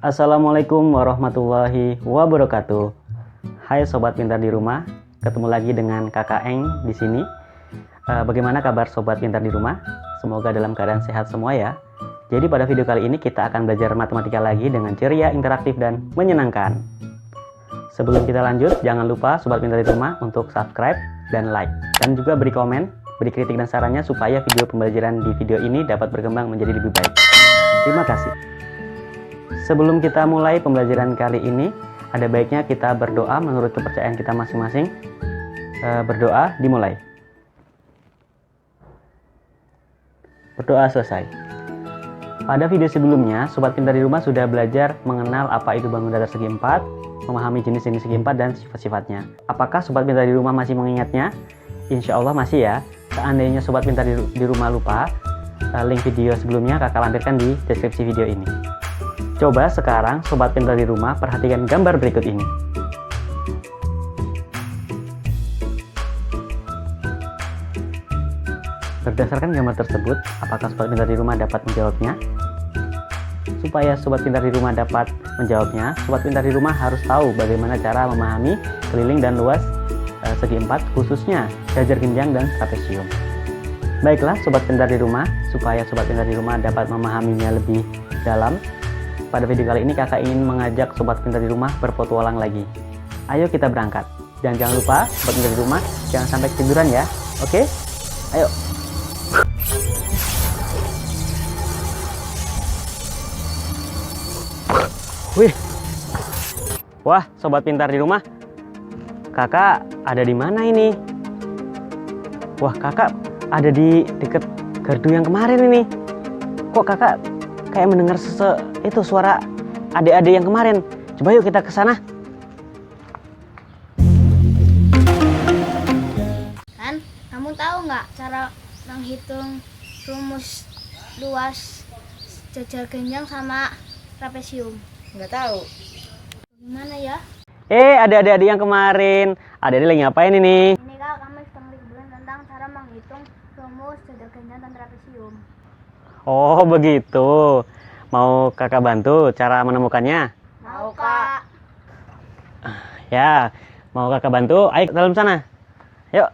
Assalamualaikum warahmatullahi wabarakatuh. Hai sobat pintar di rumah, ketemu lagi dengan Kakak Eng di sini. Bagaimana kabar sobat pintar di rumah? Semoga dalam keadaan sehat semua ya. Jadi pada video kali ini kita akan belajar matematika lagi dengan ceria, interaktif, dan menyenangkan. Sebelum kita lanjut, jangan lupa sobat pintar di rumah untuk subscribe dan like, dan juga beri komen, beri kritik dan sarannya supaya video pembelajaran di video ini dapat berkembang menjadi lebih baik. Terima kasih. Sebelum kita mulai pembelajaran kali ini, ada baiknya kita berdoa menurut kepercayaan kita masing-masing. Berdoa dimulai. Berdoa selesai. Pada video sebelumnya, sobat pintar di rumah sudah belajar mengenal apa itu bangun datar segi 4, memahami jenis-jenis segi 4 dan sifat-sifatnya. Apakah sobat pintar di rumah masih mengingatnya? Insya Allah masih ya. Seandainya sobat pintar di rumah lupa, link video sebelumnya kakak lampirkan di deskripsi video ini. Coba sekarang sobat pintar di rumah perhatikan gambar berikut ini. Berdasarkan gambar tersebut, apakah sobat pintar di rumah dapat menjawabnya? Supaya sobat pintar di rumah dapat menjawabnya, sobat pintar di rumah harus tahu bagaimana cara memahami keliling dan luas segi 4, khususnya jajar genjang dan trapesium. Baiklah sobat pintar di rumah, supaya sobat pintar di rumah dapat memahaminya lebih dalam, pada video kali ini kakak ingin mengajak sobat pintar di rumah berpetualang lagi. Ayo kita berangkat. Dan jangan lupa sobat pintar di rumah jangan sampai ketiduran ya. Oke? Ayo. Wih. Wah, sobat pintar di rumah. Kakak ada di mana ini? Wah, kakak ada di dekat gardu yang kemarin ini. Kok kakak kayak mendengar itu suara adik-adik yang kemarin. Coba yuk kita ke sana. Kan, kamu tahu nggak cara menghitung rumus luas jajar genjang sama trapesium? Nggak tahu. Gimana ya? Adik-adik yang kemarin. Adik-adik lagi ngapain ini? Ini kak, kami sedang liburan tentang cara menghitung rumus jajar genjang dan trapesium. Oh begitu. Mau kakak bantu cara menemukannya? Mau kak. Ya, mau kakak bantu? Ayo ke dalam sana. Yuk.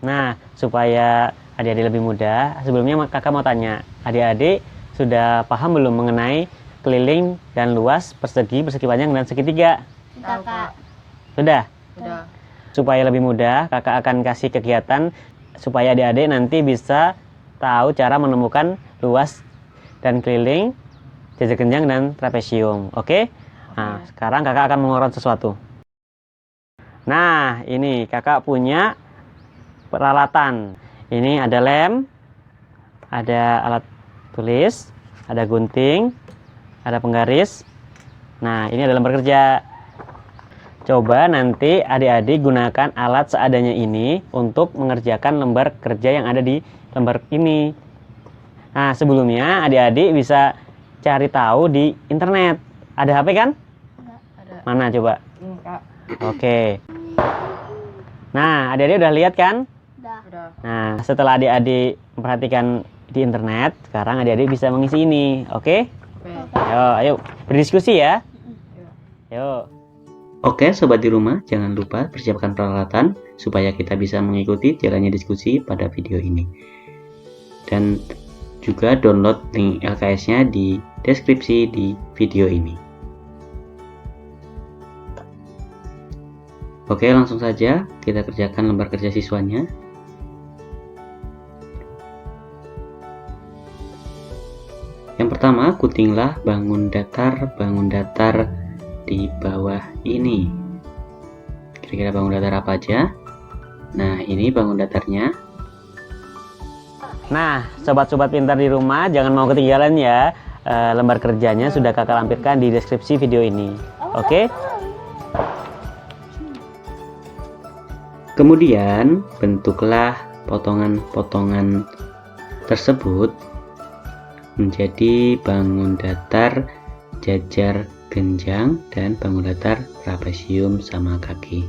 Nah, supaya adik-adik lebih mudah, sebelumnya kakak mau tanya, adik-adik sudah paham belum mengenai keliling dan luas, persegi, persegi panjang, dan segitiga? Sudah kak. Sudah? Udah. Supaya lebih mudah, kakak akan kasih kegiatan supaya adik-adik nanti bisa tahu cara menemukan luas dan keliling, jajar genjang, dan trapesium. Oke? Nah, sekarang kakak akan mengurangi sesuatu. Nah, ini kakak punya peralatan. Ini ada lem, ada alat tulis, ada gunting, ada penggaris. Nah, ini adalah lembar kerja. Coba nanti adik-adik gunakan alat seadanya ini untuk mengerjakan lembar kerja yang ada di lembar ini. Nah, sebelumnya adik-adik bisa cari tahu di internet. Ada HP kan? Ada. Mana coba? Kak. Oke. Nah, adik-adik udah lihat kan? Udah. Nah, setelah adik-adik memperhatikan di internet, sekarang adik-adik bisa mengisi ini. Oke? Oke. Ayo berdiskusi ya. Yuk. Oke, sobat di rumah, jangan lupa persiapkan peralatan supaya kita bisa mengikuti jalannya diskusi pada video ini. Dan juga download link LKS-nya di deskripsi di video ini. Oke, langsung saja kita kerjakan lembar kerja siswanya. Yang pertama, guntinglah bangun datar di bawah ini. Kira-kira bangun datar apa aja? Nah, ini bangun datarnya. Nah, sobat-sobat pintar di rumah, jangan mau ketinggalan ya. Lembar kerjanya sudah kakak lampirkan di deskripsi video ini. Oke? Kemudian, bentuklah potongan-potongan tersebut menjadi bangun datar, jajar genjang, dan bangun datar trapesium sama kaki.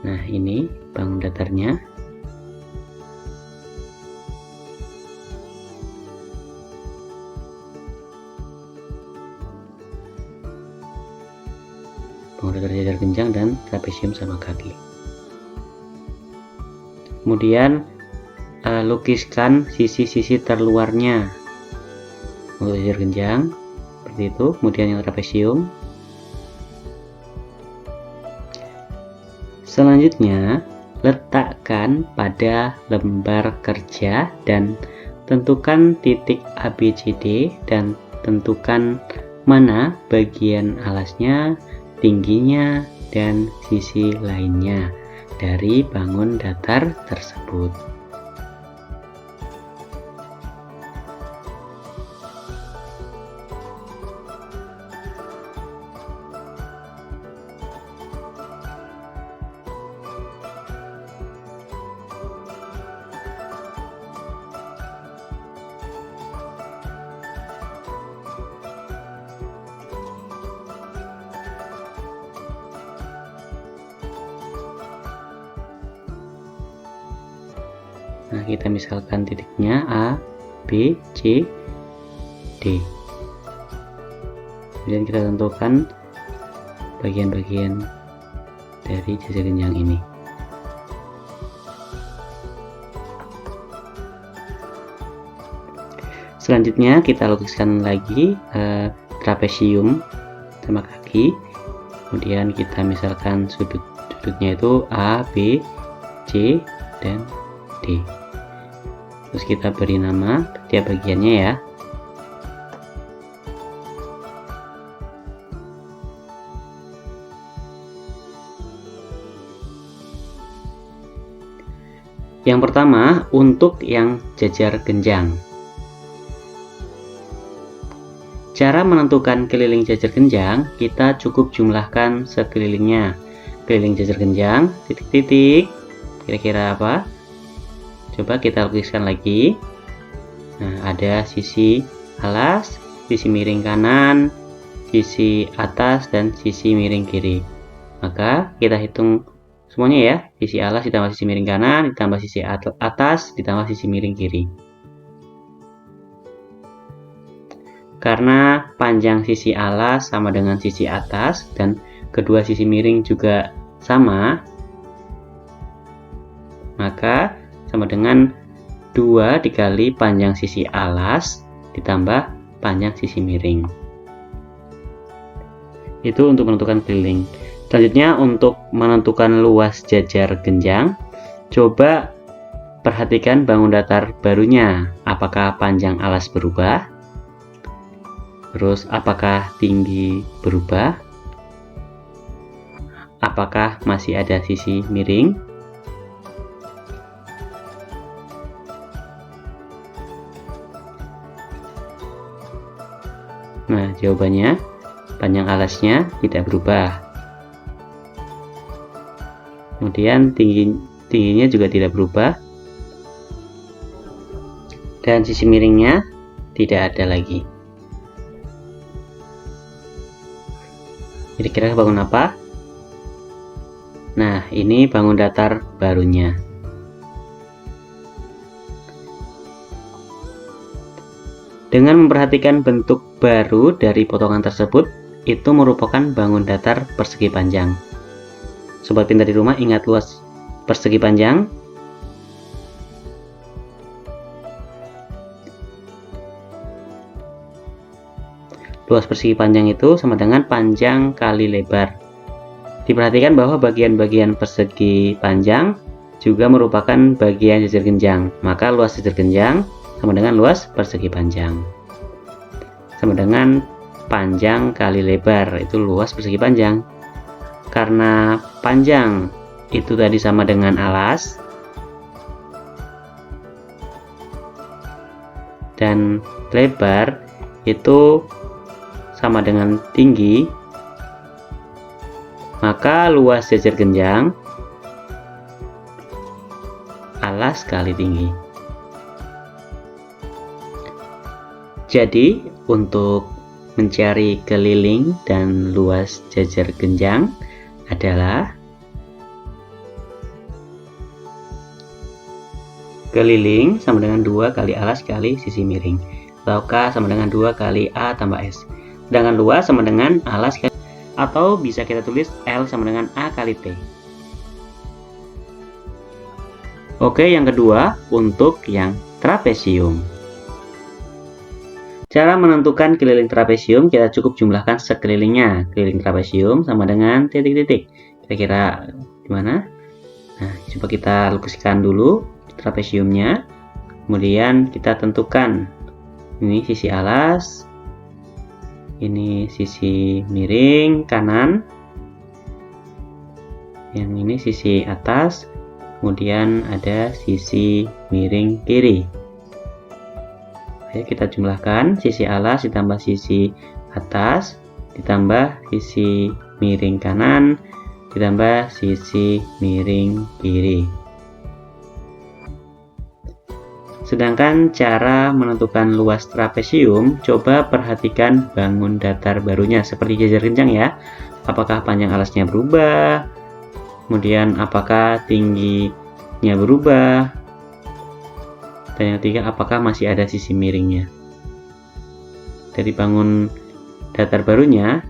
Nah, ini bangun datarnya. bangun datar jajar genjang dan trapesium sama kaki. Kemudian lukiskan sisi-sisi terluarnya untuk jajar genjang seperti itu. Kemudian yang trapesium. Selanjutnya letakkan pada lembar kerja dan tentukan titik ABCD dan tentukan mana bagian alasnya, tingginya, dan sisi lainnya dari bangun datar tersebut. Nah, kita misalkan titiknya A, B, C, D. Kemudian kita tentukan bagian-bagian dari jajar genjang ini. Selanjutnya kita lukiskan lagi trapesium sama kaki. Kemudian kita misalkan sudutnya itu A, B, C, dan D. Terus kita beri nama setiap bagiannya ya. Yang pertama untuk yang jajar genjang. Cara menentukan keliling jajar genjang, kita cukup jumlahkan sekelilingnya. Keliling jajar genjang, titik-titik, kira-kira apa? Coba kita lukiskan lagi. Nah, ada sisi alas, sisi miring kanan, sisi atas, dan sisi miring kiri. Maka kita hitung semuanya ya. Sisi alas ditambah sisi miring kanan, ditambah sisi atas, ditambah sisi miring kiri. Karena panjang sisi alas sama dengan sisi atas dan kedua sisi miring juga sama, maka sama dengan 2 dikali panjang sisi alas ditambah panjang sisi miring. Itu untuk menentukan keliling. Selanjutnya untuk menentukan luas jajar genjang, coba perhatikan bangun datar barunya. Apakah panjang alas berubah? Terus apakah tinggi berubah? Apakah masih ada sisi miring? Nah, jawabannya panjang alasnya tidak berubah. Kemudian tingginya juga tidak berubah. Dan sisi miringnya tidak ada lagi. Kira-kira bangun apa? Nah, ini bangun datar barunya. Dengan memperhatikan bentuk baru dari potongan tersebut, itu merupakan bangun datar persegi panjang. Sobat pintar di rumah, ingat luas persegi panjang. Luas persegi panjang itu sama dengan panjang kali lebar. Diperhatikan bahwa bagian-bagian persegi panjang juga merupakan bagian jajar genjang. Maka luas jajar genjang sama dengan luas persegi panjang. Sama dengan panjang kali lebar, itu luas persegi panjang. Karena panjang itu tadi sama dengan alas, dan lebar itu sama dengan tinggi, maka luas jajar genjang alas kali tinggi. Jadi, untuk mencari keliling dan luas jajar genjang adalah keliling sama dengan 2 kali alas kali sisi miring, atau K sama dengan 2 kali A tambah S. Sedangkan luas sama dengan alas kali Atau bisa kita tulis L sama dengan A kali T. Oke, yang kedua untuk yang trapesium. Cara menentukan keliling trapesium, kita cukup jumlahkan sekelilingnya. Keliling trapesium sama dengan titik-titik. Kira-kira gimana? Nah, coba kita lukiskan dulu trapesiumnya. Kemudian kita tentukan. Ini sisi alas. Ini sisi miring kanan. Yang ini sisi atas. Kemudian ada sisi miring kiri. Ayo kita jumlahkan sisi alas ditambah sisi atas ditambah sisi miring kanan ditambah sisi miring kiri. Sedangkan cara menentukan luas trapesium, coba perhatikan bangun datar barunya seperti jajar genjang ya. Apakah panjang alasnya berubah? Kemudian apakah tingginya berubah? Dan yang ketiga, apakah masih ada sisi miringnya? Dari bangun datar barunya,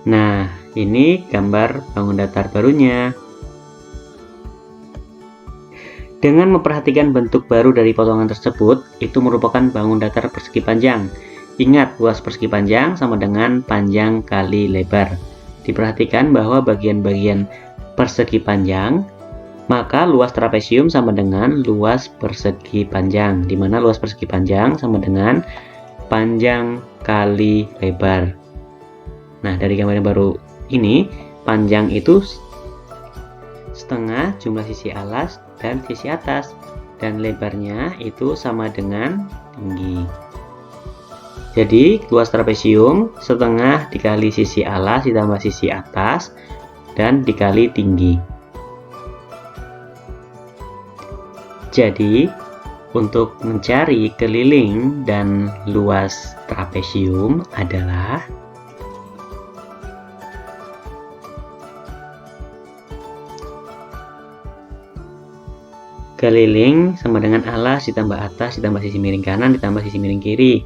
nah ini gambar bangun datar barunya. Dengan memperhatikan bentuk baru dari potongan tersebut, itu merupakan bangun datar persegi panjang. Ingat, luas persegi panjang sama dengan panjang kali lebar. Diperhatikan bahwa bagian-bagian persegi panjang, maka luas trapesium sama dengan luas persegi panjang, di mana luas persegi panjang sama dengan panjang kali lebar. Nah, dari gambar yang baru ini, panjang itu setengah jumlah sisi alas dan sisi atas, dan lebarnya itu sama dengan tinggi. Jadi luas trapesium setengah dikali sisi alas ditambah sisi atas dan dikali tinggi. Jadi untuk mencari keliling dan luas trapesium adalah keliling sama dengan alas ditambah atas ditambah sisi miring kanan ditambah sisi miring kiri.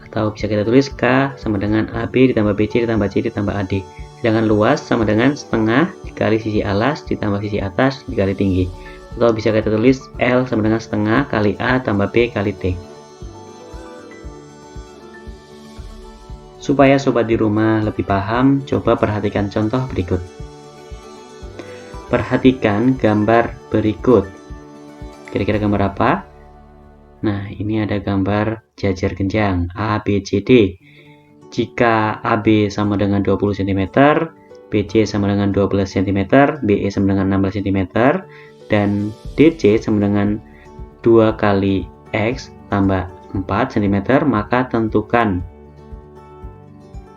Atau bisa kita tulis K sama dengan AB ditambah BC ditambah C ditambah AD. Sedangkan luas sama dengan setengah dikali sisi alas ditambah sisi atas dikali tinggi. Atau bisa kita tulis L sama dengan setengah kali A tambah B kali T. Supaya sobat di rumah lebih paham, coba perhatikan contoh berikut. Perhatikan gambar berikut. Kira-kira gambar apa? Nah, ini ada gambar jajar genjang A, B, C, D. Jika AB sama dengan 20 cm, BC sama dengan 12 cm, BE sama dengan 16 cm, dan DC sama dengan 2 kali X tambah 4 cm, maka tentukan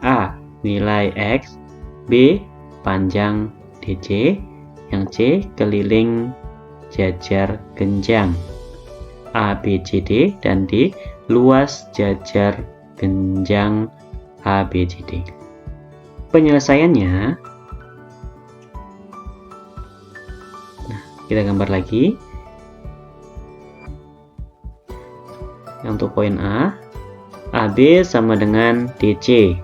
A. Nilai X, B. Panjang DC, yang C. Keliling jajar genjang A, B, C, D, dan D. Luas jajar genjang A, B, C, D. Penyelesaiannya, nah, kita gambar lagi. Untuk poin A, AB sama dengan DC.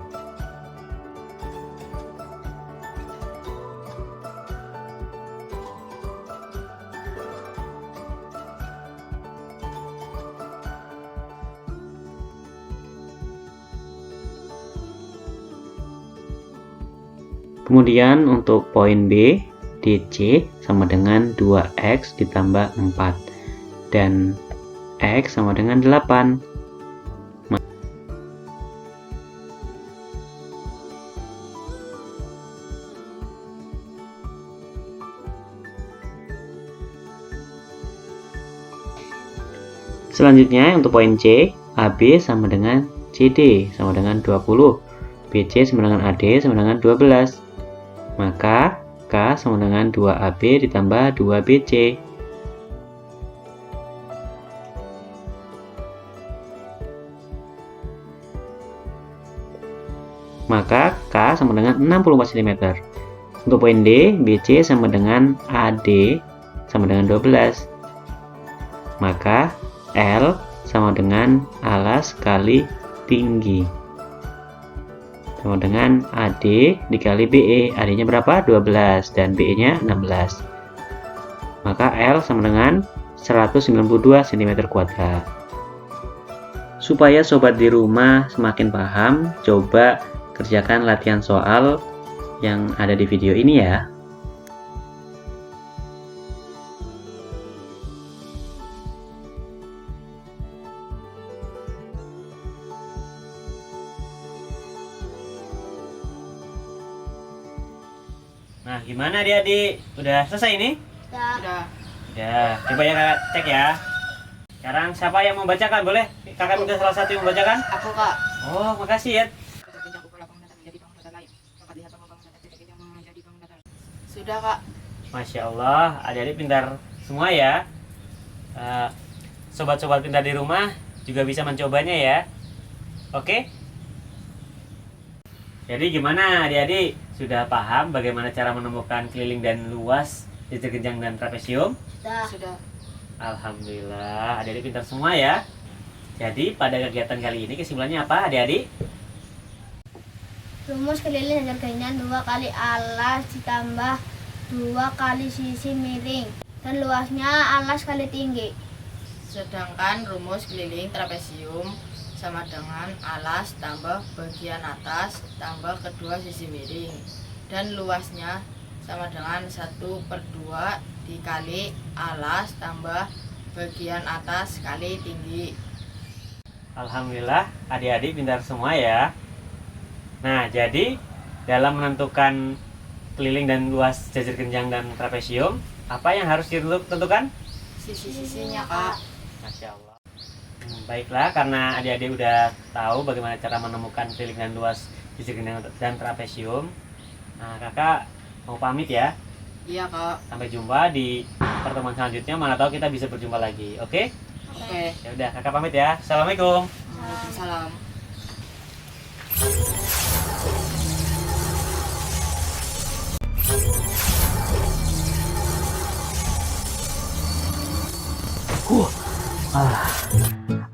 Kemudian untuk poin B, DC sama dengan 2X ditambah 4 dan X sama dengan 8. Selanjutnya untuk poin C, AB sama dengan CD sama dengan 20, BC sama dengan AD sama dengan 12. Maka K sama dengan 2AB ditambah 2BC. Maka K sama dengan 64 cm. Untuk poin D, BC sama dengan AD sama dengan 12. Maka L sama dengan alas kali tinggi. Sama dengan AD dikali BE. AD-nya berapa? 12 dan BE-nya 16. Maka L sama dengan 192 cm². Supaya sobat di rumah semakin paham, coba kerjakan latihan soal yang ada di video ini ya. Nah, gimana adik-adik? Udah selesai ini? Udah. Ya, coba ya kakak cek ya. Sekarang siapa yang membacakan? Boleh kakak minta salah satu yang membacakan? Aku, Kak. Oh, makasih ya. Sudah, Kak. Masya Allah, adik-adik pintar semua ya. Sobat-sobat pintar di rumah juga bisa mencobanya ya. Oke? Jadi gimana adik-adik? Sudah paham bagaimana cara menemukan keliling dan luas jajar genjang dan trapesium? Sudah. Alhamdulillah, adik-adik pintar semua ya. Jadi pada kegiatan kali ini kesimpulannya apa adik-adik? Rumus keliling jajar genjang 2 kali alas ditambah 2 kali sisi miring dan luasnya alas kali tinggi. Sedangkan rumus keliling trapesium sama dengan alas tambah bagian atas tambah kedua sisi miring, dan luasnya sama dengan 1/2 dikali alas tambah bagian atas kali tinggi. Alhamdulillah, adik-adik pintar semua ya. Nah, jadi dalam menentukan keliling dan luas jajar genjang dan trapesium, apa yang harus ditentukan? Sisi-sisinya, Kak. Masya Allah. Baiklah, karena adik-adik udah tahu bagaimana cara menemukan keliling dan luas jajar genjang dan trapesium. Nah, kakak mau pamit ya. Iya, Kak. Sampai jumpa di pertemuan selanjutnya. Mana tahu kita bisa berjumpa lagi. Oke? Oke. Ya udah, kakak pamit ya. Assalamualaikum. Waalaikumsalam.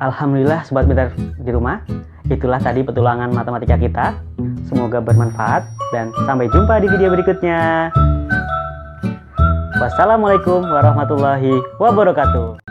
Alhamdulillah sobat pintar di rumah. Itulah tadi petualangan matematika kita. Semoga bermanfaat dan sampai jumpa di video berikutnya. Wassalamualaikum warahmatullahi wabarakatuh.